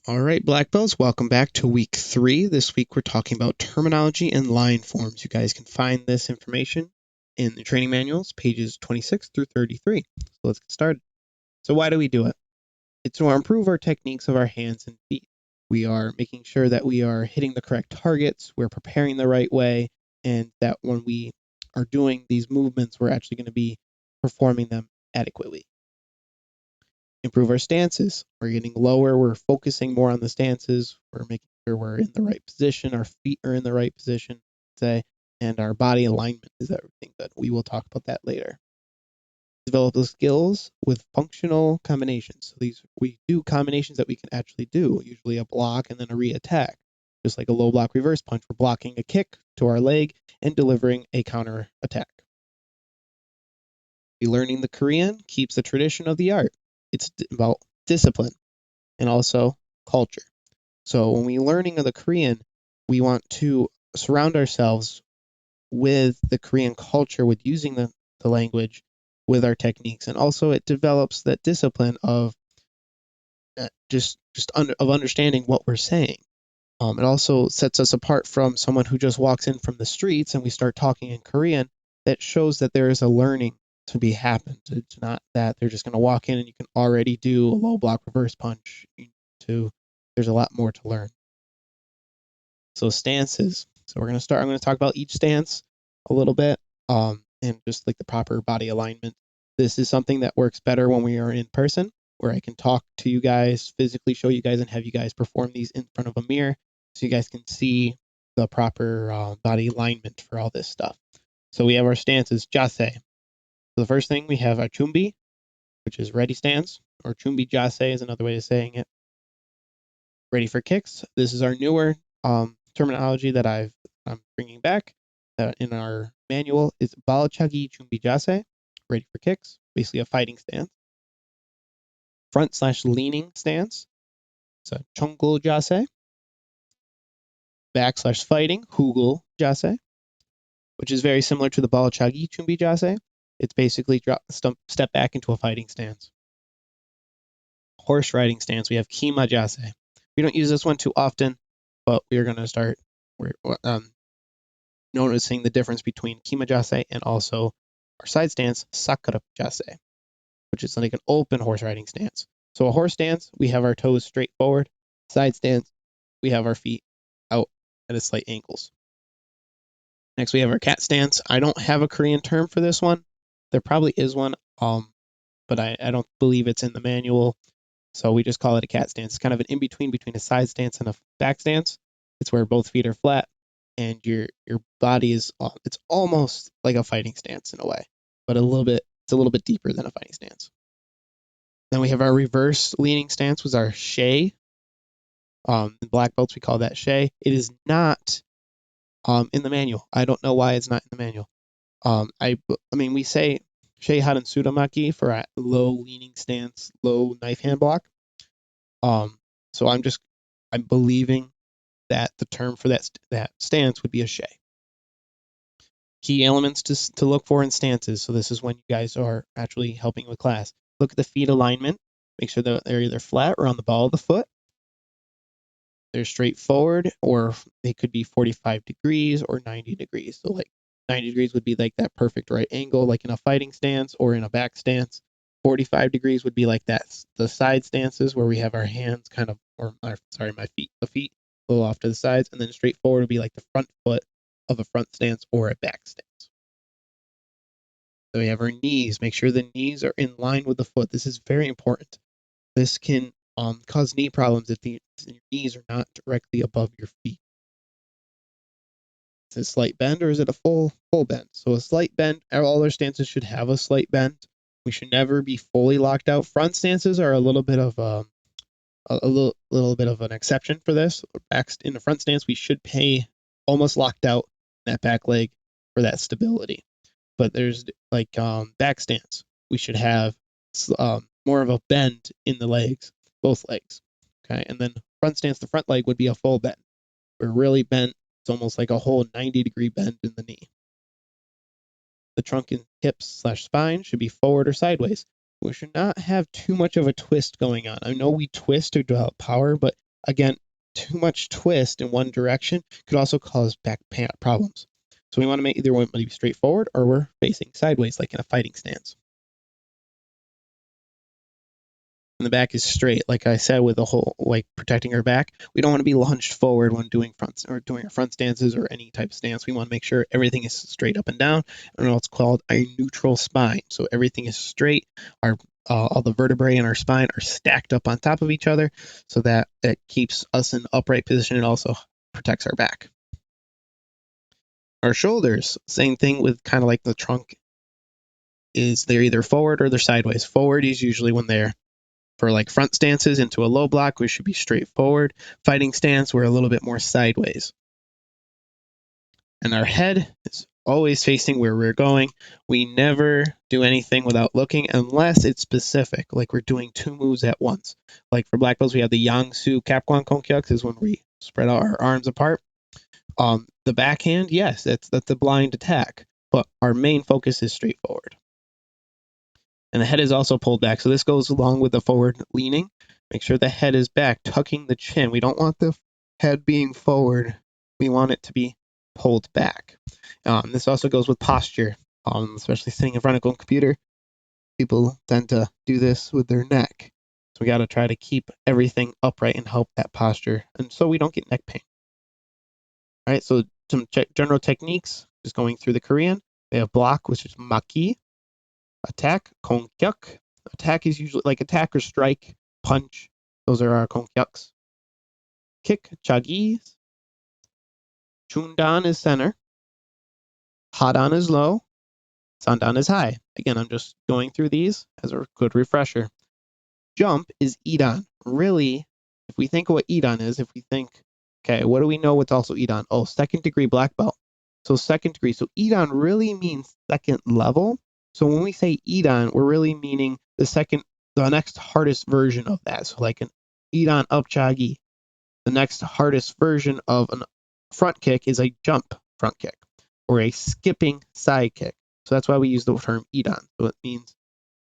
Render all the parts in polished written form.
All right, Black Belts, welcome back to week 3. This week we're talking about terminology and line forms. You guys can find this information in the training manuals, pages 26 through 33. So let's get started. So why do we do it? It's to improve our techniques of our hands and feet. We are making sure that we are hitting the correct targets, we're preparing the right way, and that when we are doing these movements, we're actually going to be performing them adequately. Improve our stances. We're getting lower. We're focusing more on the stances. We're making sure we're in the right position. Our feet are in the right position, say, and our body alignment is everything good. We will talk about that later. Develop the skills with functional combinations. So we do combinations that we can actually do, usually a block and then a re-attack. Just like a low block reverse punch, we're blocking a kick to our leg and delivering a counter attack. Learning the Korean keeps the tradition of the art. It's about discipline and also culture. So when we're learning of the Korean, we want to surround ourselves with the Korean culture, with using the language, with our techniques, and also it develops that discipline of of understanding what we're saying. It also sets us apart from someone who just walks in from the streets and we start talking in Korean. That shows that there is a learning to be happened. It's not that they're just going to walk in and you can already do a low block reverse punch. There's a lot more to learn. So stances. So I'm going to talk about each stance a little bit, and just like the proper body alignment. This is something that works better when we are in person, where I can talk to you guys, physically show you guys, and have you guys perform these in front of a mirror so you guys can see the proper body alignment for all this stuff. So we have our stances, jase. So the first thing we have our chumbi, which is ready stance, or chumbi jase is another way of saying it. Ready for kicks. This is our newer terminology that I'm bringing back. In our manual is balchagi chumbi jase, ready for kicks, basically a fighting stance. Front/leaning stance, so chongul jase. Back/fighting, hugul jase, which is very similar to the balchagi chumbi jase. It's basically step back into a fighting stance. Horse riding stance, we have kima jase. We don't use this one too often, but we are going to start noticing the difference between kima jase and also our side stance, sakura jase, which is like an open horse riding stance. So a horse stance, we have our toes straight forward. Side stance, we have our feet out at a slight ankles. Next, we have our cat stance. I don't have a Korean term for this one. There probably is one, but I don't believe it's in the manual. So we just call it a cat stance. It's kind of an in-between between a side stance and a back stance. It's where both feet are flat and your body is, it's almost like a fighting stance in a way, but it's a little bit deeper than a fighting stance. Then we have our reverse leaning stance, was our shay. In black belts, we call that shay. It is not in the manual. I don't know why it's not in the manual. I mean, we say shay hadan sudamaki for a low leaning stance, low knife hand block. So I'm believing that the term for that stance would be a shay. Key elements to look for in stances. So this is when you guys are actually helping with class. Look at the feet alignment. Make sure that they're either flat or on the ball of the foot. They're straight forward, or they could be 45 degrees or 90 degrees. So like 90 degrees would be like that perfect right angle, like in a fighting stance or in a back stance. 45 degrees would be like that, the side stances where we have our hands kind of, the feet a little off to the sides, and then straight forward would be like the front foot of a front stance or a back stance. So we have our knees. Make sure the knees are in line with the foot. This is very important. This can cause knee problems if your knees are not directly above your feet. Is it a slight bend or is it a full bend? So a slight bend, all our stances should have a slight bend. We should never be fully locked out. Front stances are a little bit of a little bit of an exception for this. In the front stance, we should pay almost locked out that back leg for that stability. But there's like back stance, we should have more of a bend in the legs, both legs. Okay, and then front stance, the front leg would be a full bend. We're really bent. It's almost like a whole 90-degree bend in the knee. The trunk and hips/spine should be forward or sideways. We should not have too much of a twist going on. I know we twist to develop power, but again, too much twist in one direction could also cause back problems. So we want to make either one be straightforward or we're facing sideways, like in a fighting stance. And the back is straight, like I said, with the whole like protecting our back. We don't want to be lunged forward when doing fronts or doing our front stances or any type of stance. We want to make sure everything is straight up and down, and what's called a neutral spine. So everything is straight. Our all the vertebrae in our spine are stacked up on top of each other, so that it keeps us in upright position and also protects our back. Our shoulders, same thing with kind of like the trunk, is they're either forward or they're sideways. Forward is usually when they're for like front stances into a low block, we should be straight forward. Fighting stance, we're a little bit more sideways. And our head is always facing where we're going. We never do anything without looking unless it's specific, like we're doing two moves at once. Like for black belts, we have the Yangsu Kapguan Konkyak, is when we spread our arms apart. The backhand, yes, that's a blind attack, but our main focus is straightforward. And the head is also pulled back. So this goes along with the forward leaning. Make sure the head is back, tucking the chin. We don't want the head being forward. We want it to be pulled back. This also goes with posture, especially sitting in front of a computer. People tend to do this with their neck. So we got to try to keep everything upright and help that posture, and so we don't get neck pain. All right, so some general techniques, just going through the Korean. We have block, which is maki. Attack, konkyak. Attack is usually like attack or strike, punch. Those are our konkyaks. Kick, chagi. Chundan is center. Hadan is low. Sandan is high. Again, I'm just going through these as a good refresher. Jump is idan. Really, if we think of what idan is, if we think, okay, what do we know what's also idan? Oh, second degree black belt. So second degree. So idan really means second level. So when we say idan, we're really meaning the next hardest version of that. So like an idan up chagi. The next hardest version of a front kick is a jump front kick or a skipping side kick. So that's why we use the term idan. So it means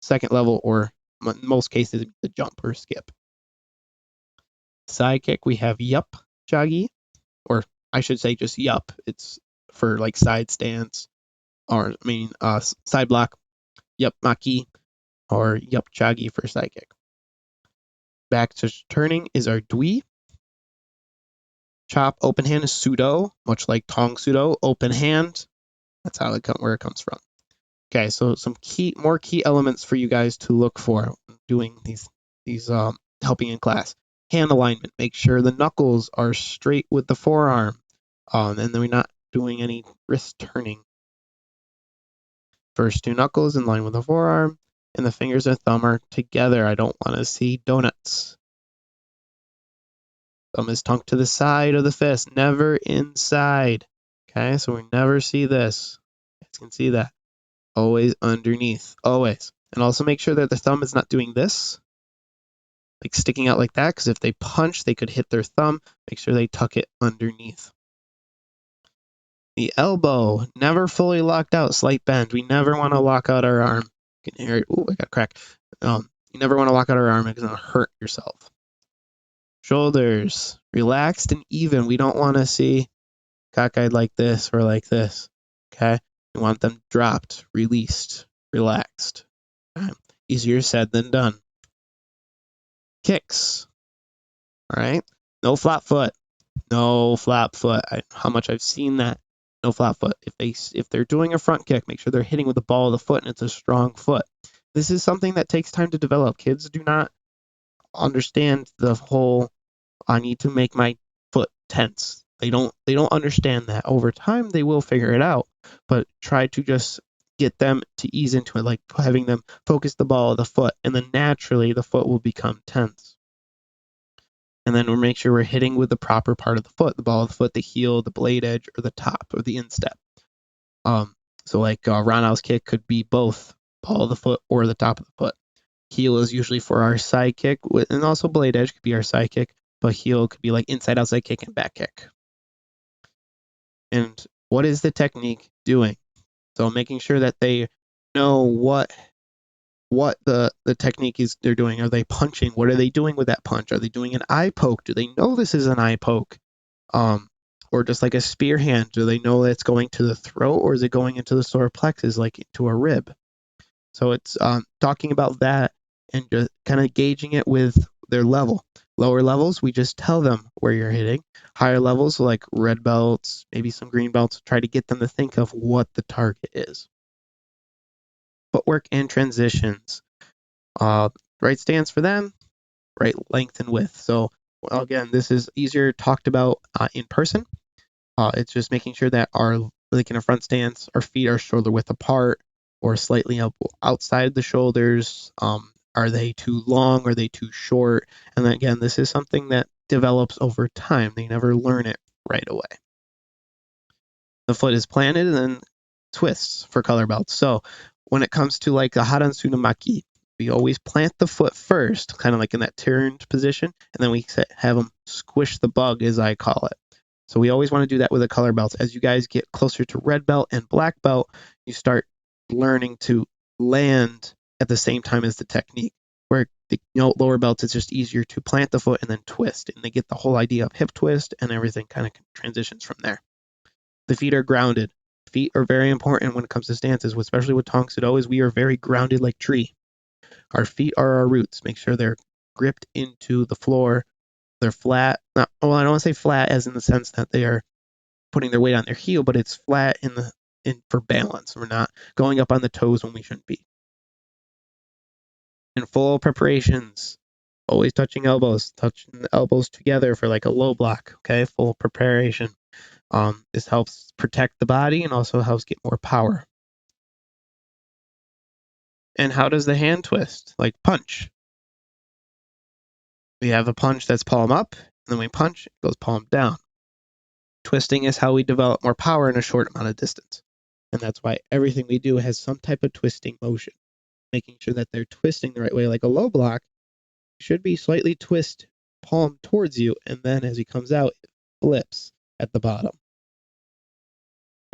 second level, or in most cases, the jump or skip. Side kick, we have yup chagi, or I should say just yup. It's for like side stance, or side block. Yup maki, or yup chagi for side kick. Back to turning is our dui. Chop open hand is sudo, much like Tang sudo, open hand. That's where it comes from. Okay, so some more key elements for you guys to look for doing these helping in class. Hand alignment. Make sure the knuckles are straight with the forearm, and then we're not doing any wrist turning. First two knuckles in line with the forearm, and the fingers and thumb are together. I don't want to see donuts. Thumb is tucked to the side of the fist, never inside. Okay, so we never see this. You guys can see that. Always underneath, always. And also make sure that the thumb is not doing this, like sticking out like that, because if they punch, they could hit their thumb. Make sure they tuck it underneath. The elbow, never fully locked out, slight bend. We never want to lock out our arm. You can hear it. Ooh, I got a crack. You never want to lock out our arm. It's going to hurt yourself. Shoulders, relaxed and even. We don't want to see cockeyed like this or like this. Okay? We want them dropped, released, relaxed. Okay? Easier said than done. Kicks. All right? No flat foot. No flat foot. How much I've seen that. No flat foot. If they're doing a front kick, make sure they're hitting with the ball of the foot and it's a strong foot. This is something that takes time to develop. Kids do not understand the whole I need to make my foot tense. They don't understand that. Over time they will figure it out, but try to just get them to ease into it, like having them focus the ball of the foot, and then naturally the foot will become tense. And then we'll make sure we're hitting with the proper part of the foot, the ball of the foot, the heel, the blade edge, or the top, or the instep. So like Ronald's kick could be both ball of the foot or the top of the foot. Heel is usually for our side kick, and also blade edge could be our side kick, but heel could be like inside outside kick and back kick. And what is the technique doing? So making sure that they know what what the technique is they're doing. Are they punching? What are they doing with that punch? Are they doing an eye poke? Do they know this is an eye poke? Or just like a spear hand, do they know that it's going to the throat, or is it going into the solar plexus, like into a rib? So it's talking about that and just kind of gauging it with their level. Lower levels, we just tell them where you're hitting. Higher levels, like red belts, maybe some green belts, try to get them to think of what the target is. Footwork and transitions. Right stance for them, right length and width. So again, this is easier talked about in person. It's just making sure that like in a front stance, our feet are shoulder width apart or slightly up outside the shoulders. Are they too long? Are they too short? And then again, this is something that develops over time. They never learn it right away. The foot is planted and then twists for color belts. So when it comes to like a haran sunamaki, we always plant the foot first, kind of like in that turned position, and then we have them squish the bug, as I call it. So we always want to do that with the color belts. As you guys get closer to red belt and black belt, you start learning to land at the same time as the technique. Where the lower belts, it's just easier to plant the foot and then twist, and they get the whole idea of hip twist, and everything kind of transitions from there. The feet are grounded. Feet are very important when it comes to stances, especially with Tang Soo Do, is we are very grounded like tree. Our feet are our roots. Make sure they're gripped into the floor. They're flat. I don't want to say flat as in the sense that they are putting their weight on their heel, but it's flat for balance. We're not going up on the toes when we shouldn't be. And full preparations. Always touching elbows together for like a low block. Okay, full preparation. This helps protect the body and also helps get more power. And how does the hand twist? Like punch. We have a punch that's palm up, and then we punch, it goes palm down. Twisting is how we develop more power in a short amount of distance. And that's why everything we do has some type of twisting motion. Making sure that they're twisting the right way. Like a low block should be slightly twist palm towards you, and then as he comes out, it flips at the bottom.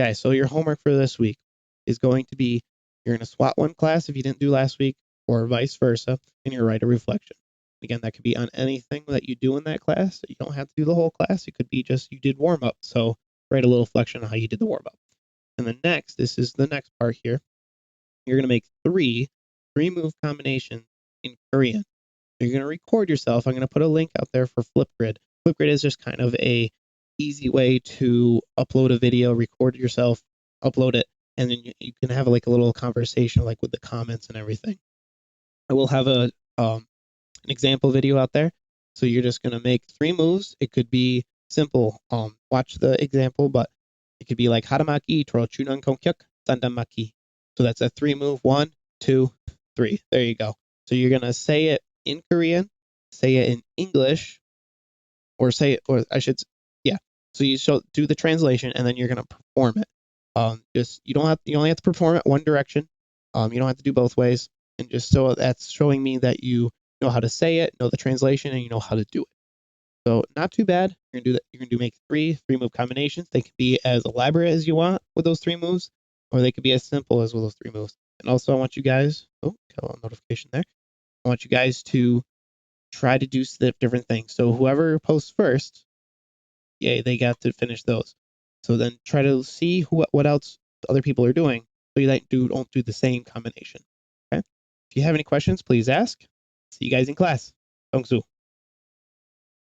Okay, so your homework for this week is going to be you're in a SWAT 1 class if you didn't do last week, or vice versa, and you're write a reflection. Again, that could be on anything that you do in that class. You don't have to do the whole class. It could be just you did warm up. So write a little reflection on how you did the warm up. And then next, this is the next part here. You're going to make three move combinations in Korean. You're going to record yourself. I'm going to put a link out there for Flipgrid. Flipgrid is just kind of a easy way to upload a video, record yourself, upload it, and then you can have like a little conversation like with the comments and everything. I will have an example video out there. So you're just going to make 3 moves. It could be simple. Watch the example, but it could be like haramaki, toro chunan konkyuk, sandamaki. So that's a 3 move. 1, 2, 3. There you go. So you're going to say it in Korean, say it in English, or say it, or I should, yeah. So you do the translation, and then you're going to perform it. You only have to perform it one direction. You don't have to do both ways. And just so that's showing me that you know how to say it, know the translation, and you know how to do it. So not too bad. You're gonna do that. You're gonna make 3 move combinations. They could be as elaborate as you want with those 3 moves, or they could be as simple as with those 3 moves. And also, I want you guys. Oh, got a little notification there. I want you guys to try to do different things. So whoever posts first, yay, they got to finish those. So then try to see what else other people are doing, so you don't do the same combination. Okay. If you have any questions, please ask. See you guys in class. Tang Soo.